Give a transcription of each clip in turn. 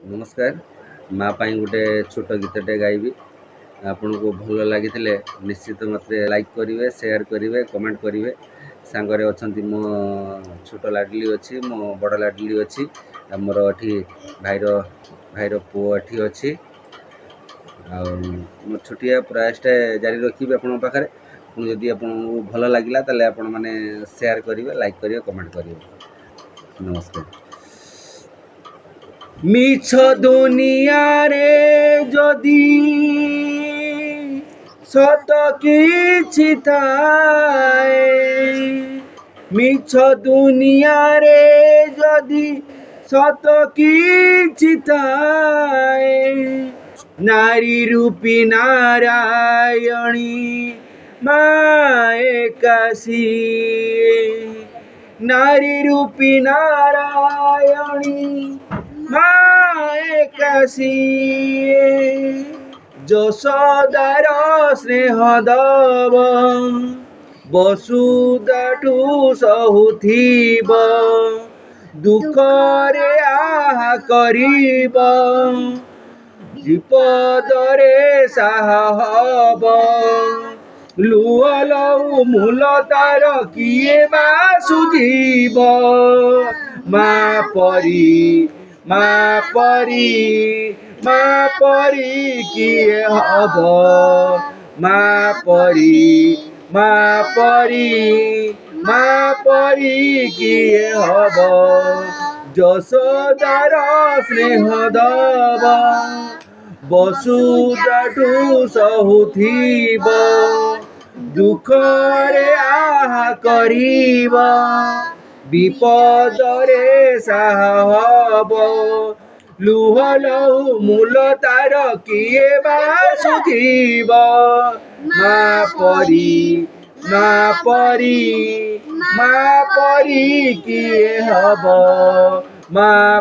नमस्कार माँ पाई गोटे छोट गीतटे गाइबी आपन को भल लगी निश्चित मत लाइक करेंगे शेयर करेंगे कमेंट करेंगे सांगरे अच्छा मो छोट लाडली अच्छी मो बड़ लाडली अच्छी मोर ये भाईर पुओ ये अच्छी मो छोटिया प्रयासटा जारी रखी आपण पाखे जदि आपको भल लगे आपण मैंने शेयर करेंगे लाइक करेंगे कमेंट करेंगे। नमस्कार। मिछ दुनिया रे जदि सत किछि थाए मिछ दुनिया रे जदि सत किछि थाए नारी रूपी नारायणी माए काशी नारी रूपी नारायणी माए काशी यशोदार स्नेह दब वसुदाठू सहुथिब दुख रे आहा करिब विपदरे साहा हब लुह लहू मूल तार किए बा सुझीब माँ परी माँ परी किए हब माँ परी किए हब यशोदार स्नेह दब वसुदाठू सहुथिब दुख रे आहा करिब विपदरे साहा हब लुह लहू मूल तार किए बा सुझीब माँ परी किए हब माँ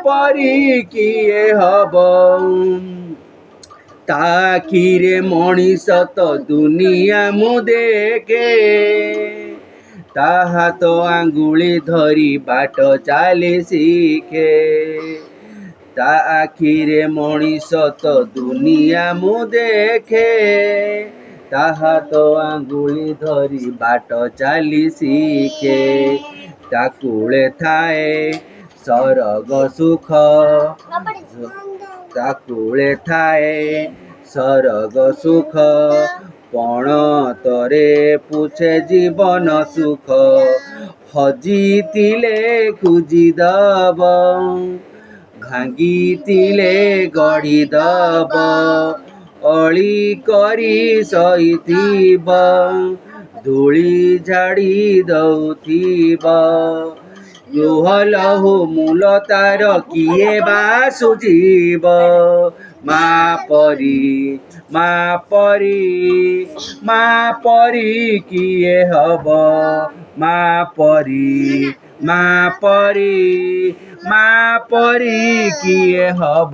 परी किए हब ताखिरे मनीष तो दुनिया मु देखे ताहा तो आंगुली धरी बाट चाली शिखे ताखिरे मनीष तो दुनिया मु देखे ताहा तो आंगुली धरी बाट चाली शिखे ताकुले थाए सरग सुख ताकुले थाए सरग सुख पण तरे पूछे जीवन सुख हजितिले खुजी दब भांगितिले गढ़ी दब अली करी सहिथिब धूली झाड़ी दउथिब लुह लहू मूल तार किए बा सुझीब माँ परी किए हब माँ परी किए हब।